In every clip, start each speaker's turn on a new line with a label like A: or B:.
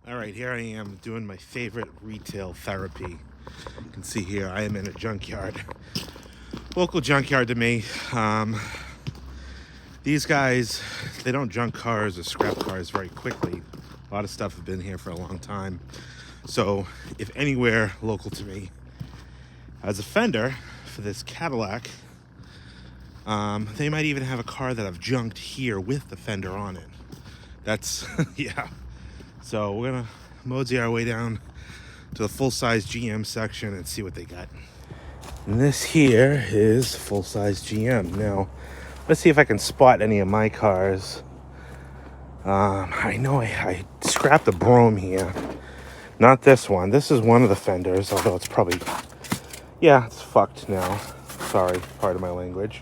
A: All right, here I am doing my favorite retail therapy. You can see here I am in a junkyard, local junkyard to me. These guys, they don't junk cars or scrap cars very quickly. A lot of stuff has been here for a long time. So if anywhere local to me has a fender for this Cadillac, they might even have a car that I've junked here with the fender on it. That's, yeah. So we're gonna mosey our way down to the full-size GM section and see what they got. And this here is full-size GM. Now, let's see if I can spot any of my cars. I know I scrapped the Brougham here. Not this one. This is one of the fenders, although it's probably, yeah, it's fucked now. Sorry, pardon my language.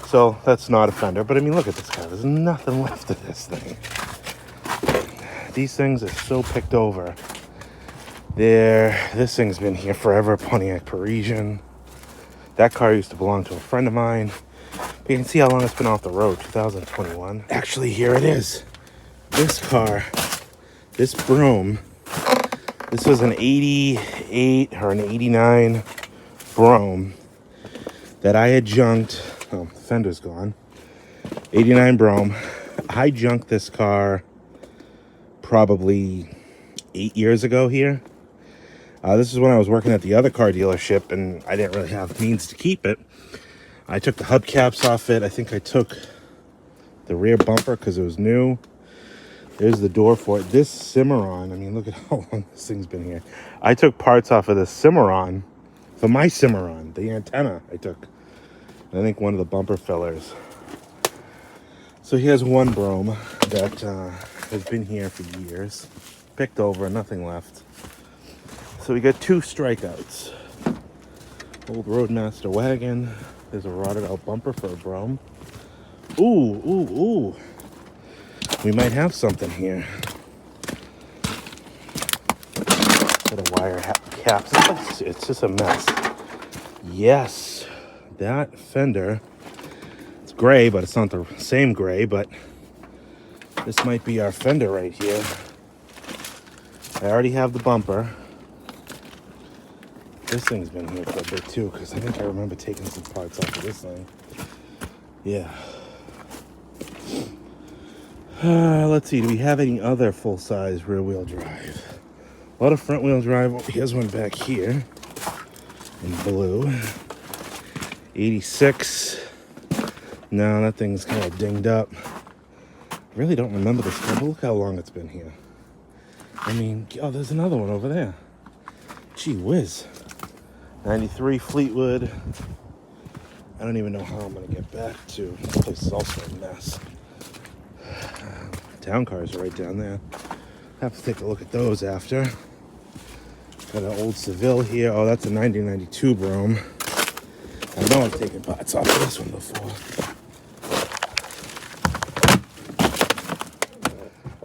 A: So that's not a fender, but I mean, look at this guy. There's nothing left of this thing. These things are so picked over. This thing's been here forever, Pontiac Parisian. That car used to belong to a friend of mine. But you can see how long it's been off the road, 2021. Actually, here it is. This car, this Brougham, this was an 88 or an 89 Brougham that I had junked. Oh, the fender's gone. 89 Brougham. I junked this car probably 8 years ago here. This is when I was working at the other car dealership and I didn't really have means to keep it. I took the hubcaps off it. I think I took the rear bumper because it was new. There's the door for it. This Cimarron, I mean, look at how long this thing's been here. I took parts off of this Cimarron for my Cimarron. The antenna I took. I think one of the bumper fillers. So here's one Brougham that has been here for years. Picked over, nothing left. So we got two strikeouts. Old Roadmaster wagon. There's a rotted out bumper for a Brougham. Ooh. We might have something here. Got a wire caps. It's just a mess. Yes, that fender. It's gray, but it's not the same gray, but this might be our fender right here. I already have the bumper. This thing's been here for a bit too, because I think I remember taking some parts off of this thing. Yeah. Let's see, do we have any other full-size rear-wheel drive? A lot of front-wheel drive. Oh, here's one back here in blue. 86. No, that thing's kind of dinged up. I really don't remember this car, but look how long it's been here. I mean, oh, there's another one over there. Gee whiz. 93 Fleetwood. I don't even know how I'm going to get back to. This place is also a mess. Town cars are right down there. Have to take a look at those after. Got an old Seville here. Oh, that's a 1992 Brougham. I know I've taken parts off of this one before.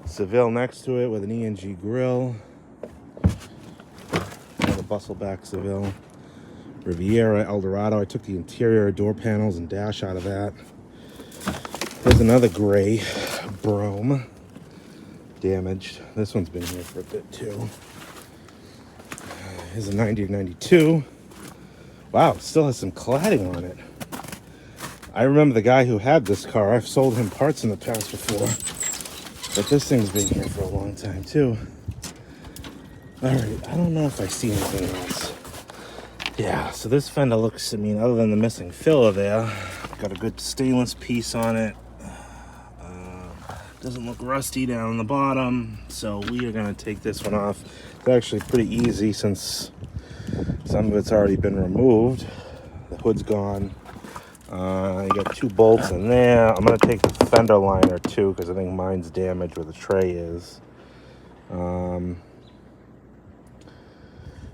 A: Seville next to it with an ENG grill. Another Bustleback Seville. Riviera Eldorado. I took the interior door panels and dash out of that. There's another gray Brougham. Damaged. This one's been here for a bit too. Here's a 1992. Wow, it still has some cladding on it. I remember the guy who had this car. I've sold him parts in the past before. But this thing's been here for a long time too. Alright, I don't know if I see anything else. Yeah, so this fender looks, I mean, other than the missing filler there, got a good stainless piece on it. Doesn't look rusty down on the bottom, so we are going to take this one off. It's actually pretty easy since some of it's already been removed. The hood's gone. You got two bolts in there. I'm going to take the fender liner too, because I think mine's damaged where the tray is.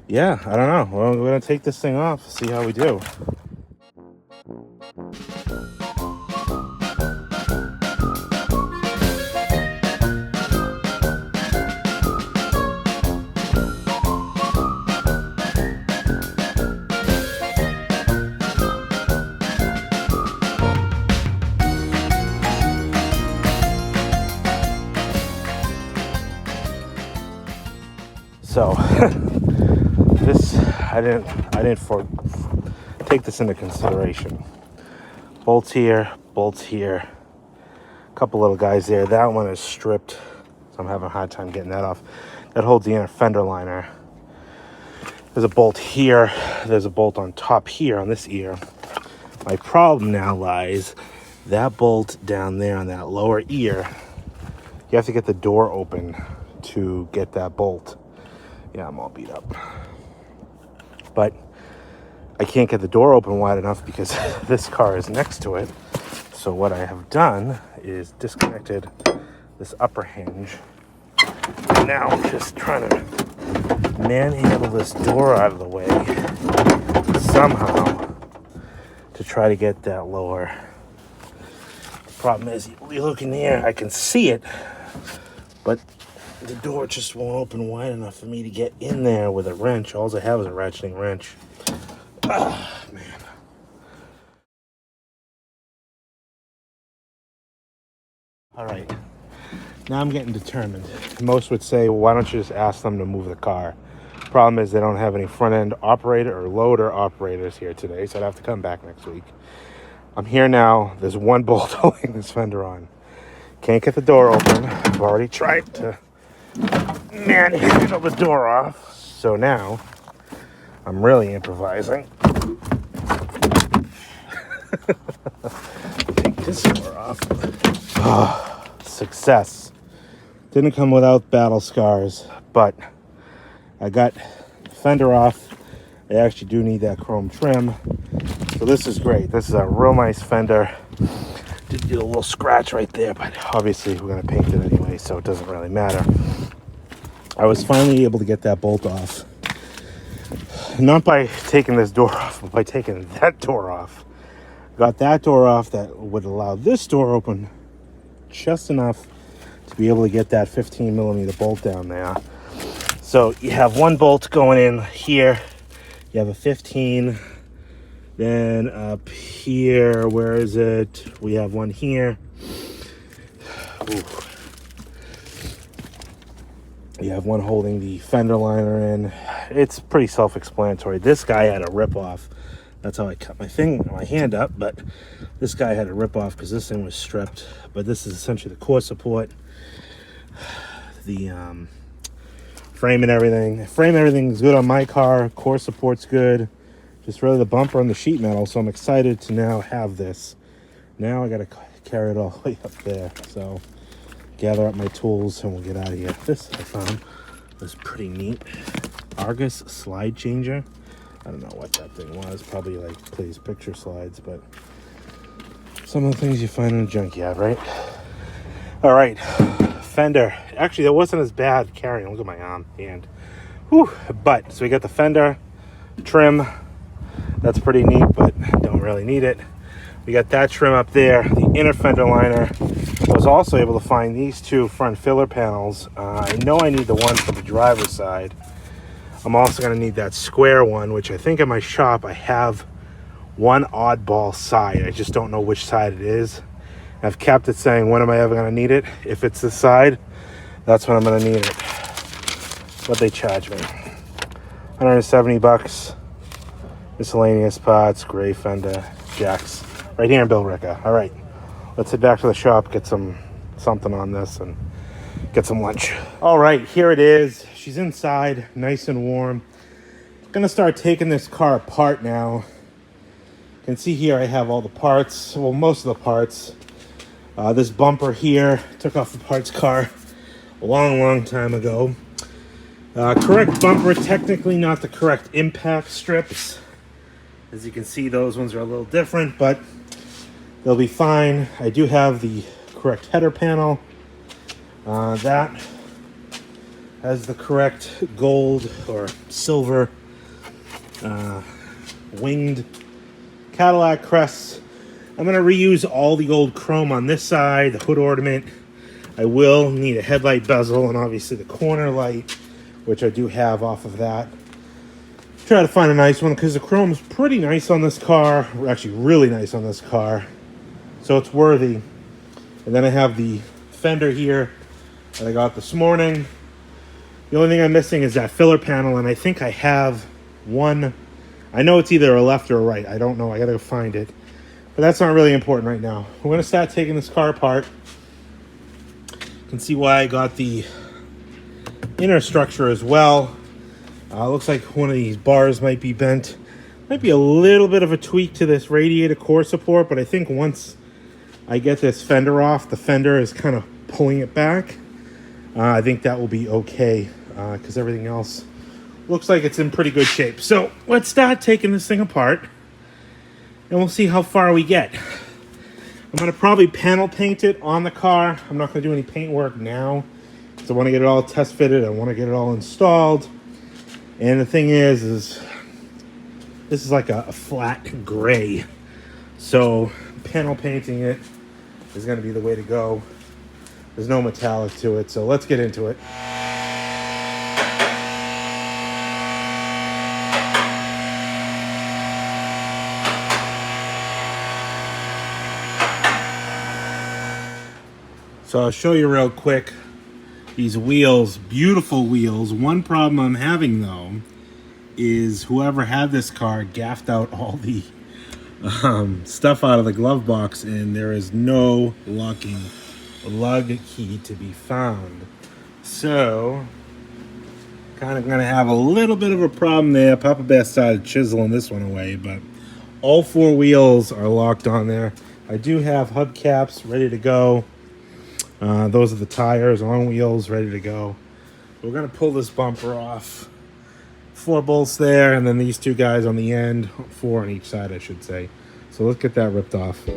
A: Yeah, I don't know. Well, we're going to take this thing off, see how we do. So this, I didn't take this into consideration. Bolts here, a couple little guys there. That one is stripped, so I'm having a hard time getting that off. That holds the inner fender liner. There's a bolt here. There's a bolt on top here on this ear. My problem now lies that bolt down there on that lower ear. You have to get the door open to get that bolt. Yeah, I'm all beat up. But I can't get the door open wide enough because this car is next to it. So what I have done is disconnected this upper hinge. And now I'm just trying to manhandle this door out of the way somehow to try to get that lower. The problem is, you look in here, I can see it, but the door just won't open wide enough for me to get in there with a wrench. All I have is a ratcheting wrench. Ah, man. All right. Now I'm getting determined. Most would say, well, why don't you just ask them to move the car? Problem is they don't have any front end operator or loader operators here today, so I'd have to come back next week. I'm here now. There's one bolt holding this fender on. Can't get the door open. I've already tried to manhandle the door off. So now I'm really improvising. Take this door off. Oh, success. Didn't come without battle scars, but I got the fender off. I actually do need that chrome trim. So this is great. This is a real nice fender. Did get a little scratch right there, but obviously we're going to paint it anyway, so it doesn't really matter. I was finally able to get that bolt off. Not by taking this door off, but by taking that door off. Got that door off that would allow this door open just enough to be able to get that 15 millimeter bolt down there. So you have one bolt going in here. You have a 15. Then up here, where is it? We have one here. Ooh. You have one holding the fender liner in. It's pretty self-explanatory. This guy had a rip-off. That's how I cut my hand up, but this guy had a rip-off because this thing was stripped. But this is essentially the core support. The frame and everything. Frame and everything is good on my car. Core support's good. Just really the bumper and the sheet metal. So I'm excited to now have this. Now I got to carry it all the way up there. So gather up my tools and we'll get out of here. This I found was pretty neat. Argus slide changer. I don't know what that thing was. Probably like plays picture slides, but some of the things you find in a junkyard, right? All right. Fender. Actually, that wasn't as bad carrying. Look at my hand. Whew. But so we got the fender trim. That's pretty neat, but don't really need it. We got that trim up there. The inner fender liner. I was also able to find these two front filler panels. I know I need the one for the driver's side. I'm also going to need that square one, which I think in my shop I have one oddball side. I just don't know which side it is. I've kept it saying, when am I ever going to need it? If it's this side, that's when I'm going to need it. What they charge me. $170. Miscellaneous parts, gray fender, jacks. Right here in Billerica. All right, let's head back to the shop, get something on this, and get some lunch. All right, here it is. She's inside, nice and warm. Gonna start taking this car apart now. You can see here I have all the parts, well, most of the parts. This bumper here, took off the parts car a long time ago. Correct bumper, technically not the correct impact strips. As you can see, those ones are a little different, but they'll be fine. I do have the correct header panel. That has the correct gold or silver winged Cadillac crests. I'm going to reuse all the old chrome on this side, the hood ornament. I will need a headlight bezel and obviously the corner light, which I do have off of that. Try to find a nice one because the chrome's pretty nice on this car. Actually, really nice on this car. So it's worthy. And then I have the fender here that I got this morning. The only thing I'm missing is that filler panel, and I think I have one. I know it's either a left or a right. I don't know. I gotta go find it. But that's not really important right now. We're gonna start taking this car apart. You can see why I got the inner structure as well. Looks like one of these bars might be bent. Might be a little bit of a tweak to this radiator core support, but I think once I get this fender off, the fender is kind of pulling it back. I think that will be okay because everything else looks like it's in pretty good shape. So let's start taking this thing apart and we'll see how far we get. I'm going to probably panel paint it on the car. I'm not going to do any paint work now because I want to get it all test fitted. I want to get it all installed. And the thing is this is like a flat gray. So panel painting it is going to be the way to go. There's no metallic to it, so let's get into it. So I'll show you real quick these wheels, beautiful wheels. One problem I'm having though is whoever had this car gaffed out all the stuff out of the glove box, and there is no locking lug key to be found. So kind of gonna have a little bit of a problem there. Papa Bear started chiseling this one away, but all four wheels are locked on there. I do have hubcaps ready to go. Those are the tires on wheels ready to go. We're gonna pull this bumper off. 4 bolts there, and then these 2 guys on the end, 4 on each side I should say. So let's get that ripped off.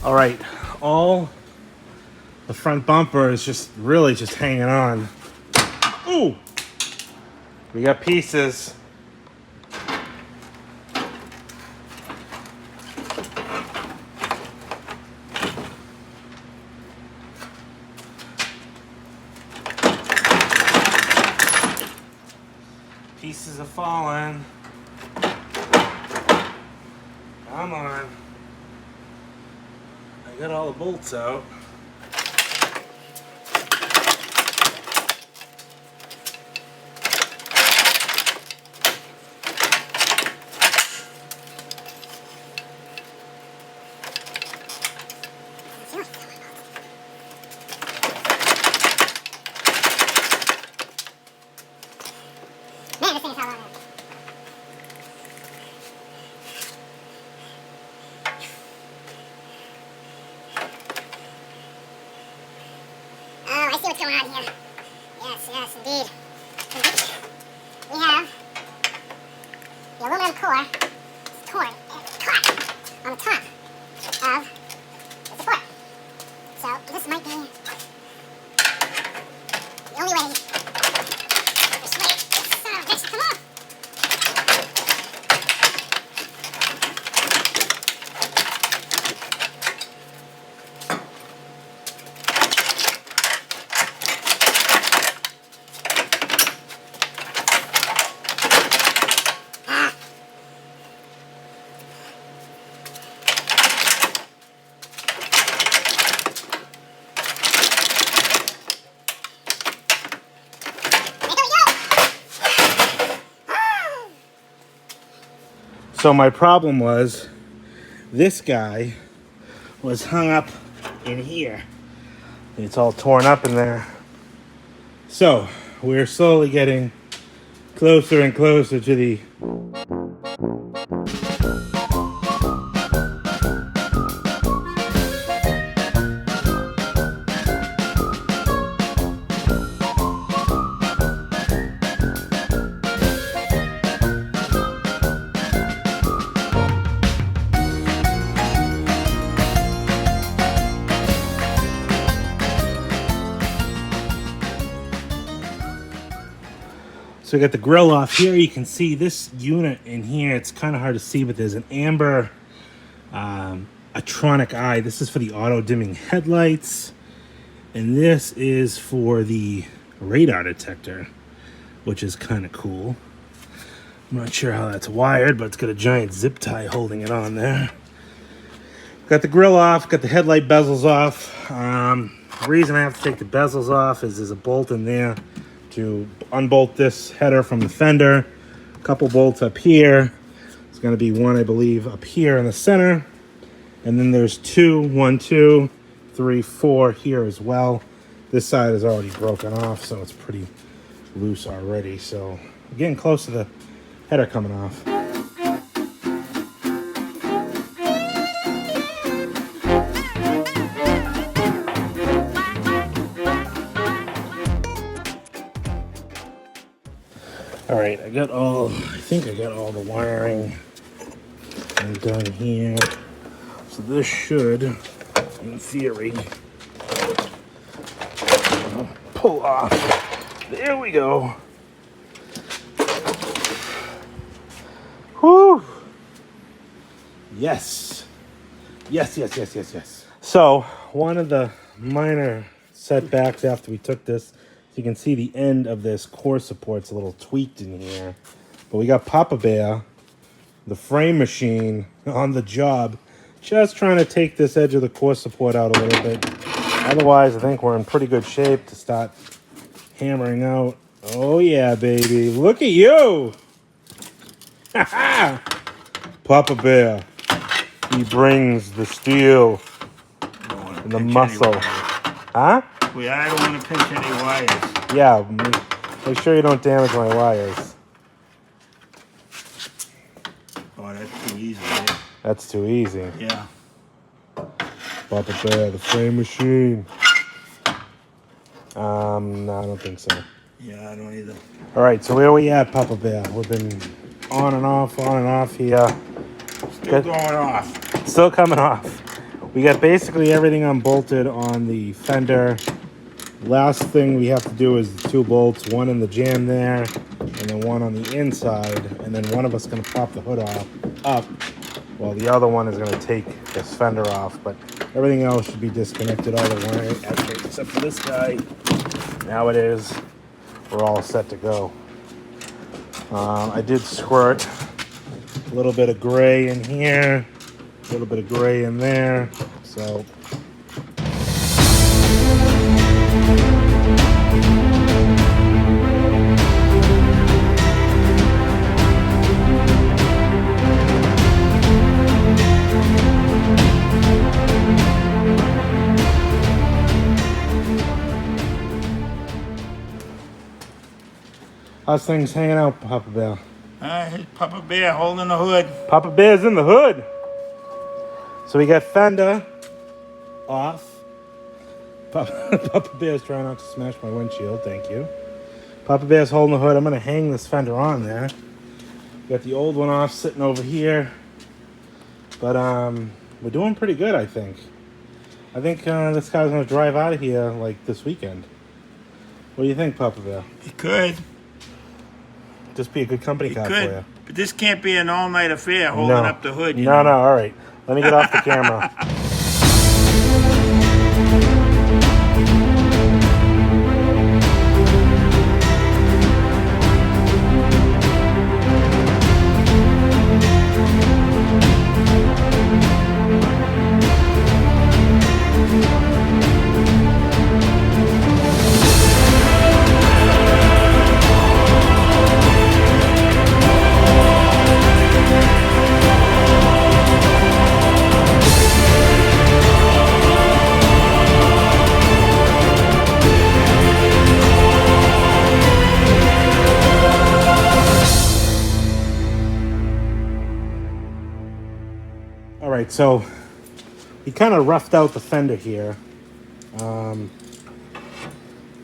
A: All right, all the front bumper is just really just hanging on. Ooh! We got pieces. Pieces are falling. Come on. I got all the bolts out.
B: What's going on here? Yes, indeed. We have the aluminum core torn and caught on the top of the support. So this might be the only way to persuade this son of a bitch to come off.
A: So my problem was this guy was hung up in here. It's all torn up in there. So we're slowly getting closer and closer to the So we got the grill off here. You can see this unit in here. It's kind of hard to see, but there's an amber Atronic eye. This is for the auto dimming headlights. And this is for the radar detector, which is kind of cool. I'm not sure how that's wired, but it's got a giant zip tie holding it on there. Got the grill off, got the headlight bezels off. The reason I have to take the bezels off is there's a bolt in there to unbolt this header from the fender. A couple bolts up here. There's going to be one, I believe, up here in the center. And then there's 1, 2, 3, 4 here as well. This side is already broken off, so it's pretty loose already. So we're getting close to the header coming off. All right, I think I got all the wiring done here. So this should, in theory, pull off. There we go. Whew. Yes. Yes. So one of the minor setbacks after we took this, you can see the end of this core support's a little tweaked in here. But we got Papa Bear, the frame machine, on the job, just trying to take this edge of the core support out a little bit. Otherwise, I think we're in pretty good shape to start hammering out. Oh yeah, baby. Look at you! Papa Bear. He brings the steel and the muscle. Huh?
C: Wait, I don't want to pinch any wires.
A: Yeah, make sure you don't damage my wires.
C: Oh, that's too easy, right?
A: That's too easy.
C: Yeah.
A: Papa Bear, the frame machine. No, I don't think so.
C: Yeah, I don't either.
A: All right, so where are we at, Papa Bear? We've been on and off here.
C: Still going off.
A: Still coming off. We got basically everything unbolted on the fender. Last thing we have to do is the 2 bolts, one in the jamb there, and then one on the inside, and then one of us is going to pop the hood up, while the other one is going to take this fender off. But everything else should be disconnected all the way, actually, except for this guy. Now it is. We're all set to go. I did squirt a little bit of gray in here, a little bit of gray in there, so... How's things hanging out, Papa Bear?
C: Here's Papa Bear holding the hood.
A: Papa Bear's in the hood. So we got fender off. Papa Bear's trying not to smash my windshield, thank you. Papa Bear's holding the hood. I'm gonna hang this fender on there. Got the old one off sitting over here. But we're doing pretty good, I think. I think this guy's gonna drive out of here like this weekend. What do you think, Papa Bear?
C: He could.
A: Just be a good company car for you.
C: Could. But this can't be an all-night affair holding up the hood.
A: No, all right. Let me get off the camera. All right, so he kind of roughed out the fender here. Got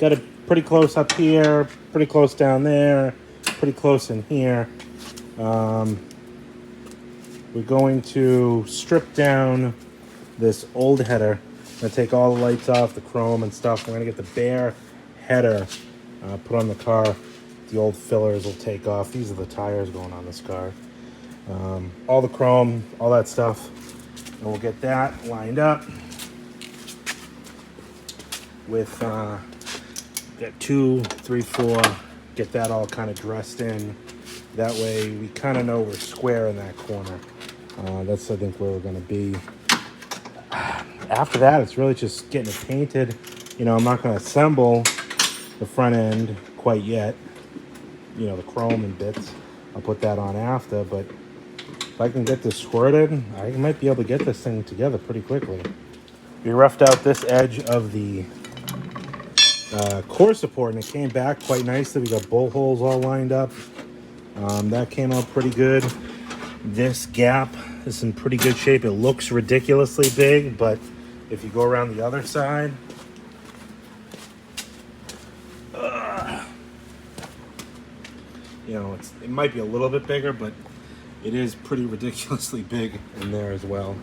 A: it pretty close up here, pretty close down there, pretty close in here. We're going to strip down this old header. I'm going to take all the lights off, the chrome and stuff. We're going to get the bare header put on the car. The old fillers will take off. These are the tires going on this car. All the chrome, all that stuff. And we'll get that lined up. with got 2, 3, 4. Get that all kind of dressed in. That way we kind of know we're square in that corner. That's, I think, where we're going to be. After that, it's really just getting it painted. You know, I'm not going to assemble the front end quite yet. You know, the chrome and bits. I'll put that on after, but if I can get this squirted, I might be able to get this thing together pretty quickly. We roughed out this edge of the core support, and it came back quite nicely. We got bolt holes all lined up. That came out pretty good. This gap is in pretty good shape. It looks ridiculously big, but if you go around the other side, you know, it might be a little bit bigger, but it is pretty ridiculously big in there as well.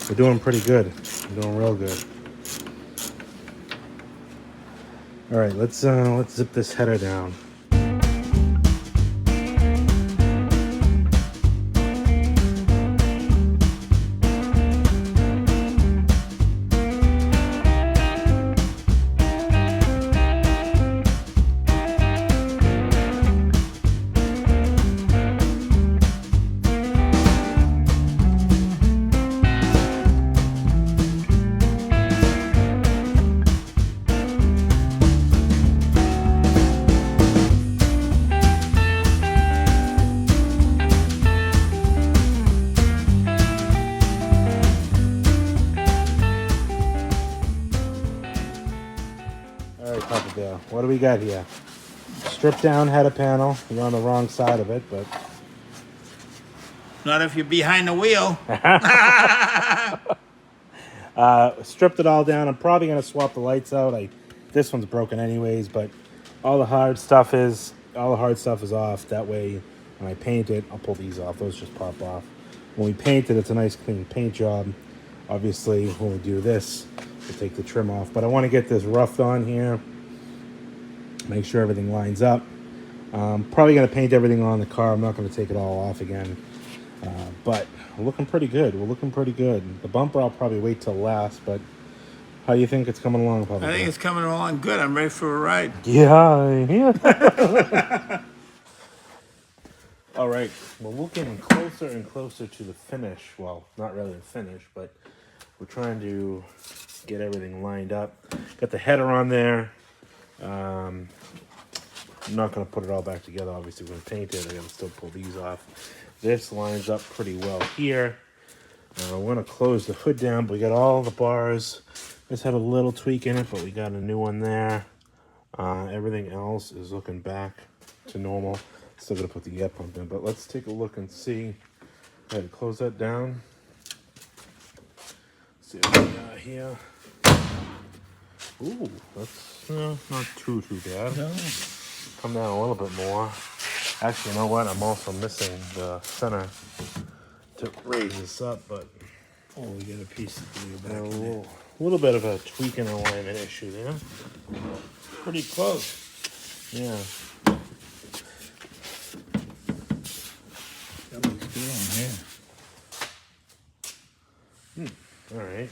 A: We're doing pretty good. We're doing real good. All right, let's zip this header down. What do we got here? Stripped down header panel. You're on the wrong side of it, but
C: Not if you're behind the wheel.
A: stripped it all down. I'm probably gonna swap the lights out. This one's broken anyways, but all the hard stuff is off. That way, when I paint it, I'll pull these off. Those just pop off. When we paint it, it's a nice clean paint job. Obviously, when we do this, we'll take the trim off. But I want to get this roughed on here. Make sure everything lines up. Probably going to paint everything on the car. I'm not going to take it all off again. But we're looking pretty good. The bumper I'll probably wait till last. But how do you think it's coming along, Papa?
C: I think it's coming along good. I'm ready for a ride.
A: Yeah. All right. Well, we're getting closer and closer to the finish. Well, not really the finish, but we're trying to get everything lined up. Got the header on there. I'm not going to put it all back together. Obviously, when I paint it, I got to still pull these off. This lines up pretty well here. I want to close the hood down, but we got all the bars. This had a little tweak in it, but we got a new one there. Everything else is looking back to normal. Still got to put the air pump in, but let's take a look and see. Go ahead, close that down. See what we got here. Ooh, that's not too bad.
C: No.
A: Come down a little bit more. Actually, you know what? I'm also missing the center to raise this up, but
C: Oh, we got a piece of glue back
A: a
C: in there.
A: little bit of a tweak and alignment issue there.
C: Pretty close.
A: Yeah.
C: That looks good on here.
A: All right.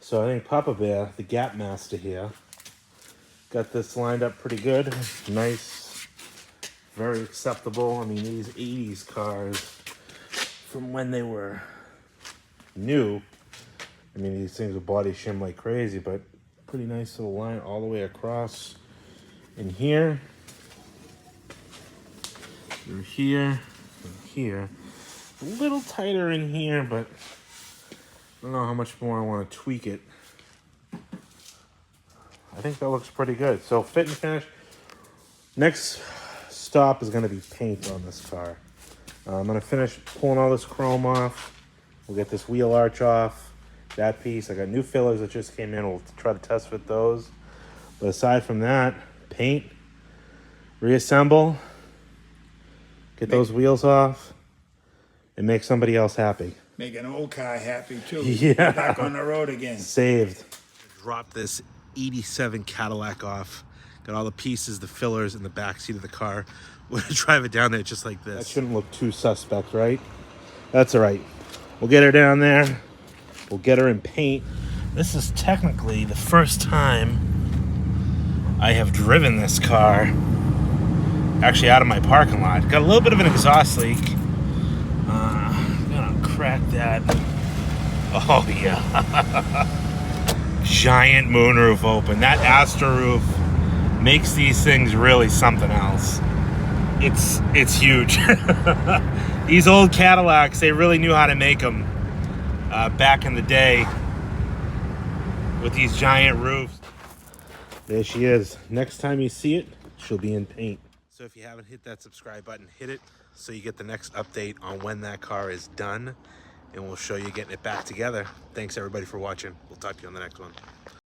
A: So I think Papa Bear, the Gap Master here, got this lined up pretty good. Nice, very acceptable. I mean, these 80s cars, from when they were new, I mean, these things would body shim like crazy, but pretty nice little line all the way across. In here, through here, and here. A little tighter in here, but I don't know how much more I want to tweak it. I think that looks pretty good. So fit and finish. Next stop is going to be paint on this car. I'm going to finish pulling all this chrome off. We'll get this wheel arch off. That piece. I got new fillers that just came in. We'll try to test fit those. But aside from that, paint, reassemble, get those wheels off, and make somebody else happy.
C: Make an old car happy too.
A: Yeah.
C: Back on the road again.
A: Saved. Drop this 87 Cadillac off. Got all the pieces, the fillers in the back seat of the car. We're gonna drive it down there just like this. That shouldn't look too suspect, right? That's all right. We'll get her down there. We'll get her in paint. This is technically the first time I have driven this car actually out of my parking lot. Got a little bit of an exhaust leak. I'm gonna crack that. Oh yeah. Giant moonroof open. That Astra roof makes these things really something else. It's huge. These old Cadillacs, they really knew how to make them back in the day with these giant roofs. There she is. Next time you see it, she'll be in paint. So if you haven't hit that subscribe button, hit it so you get the next update on when that car is done, and we'll show you getting it back together. Thanks everybody for watching. We'll talk to you on the next one.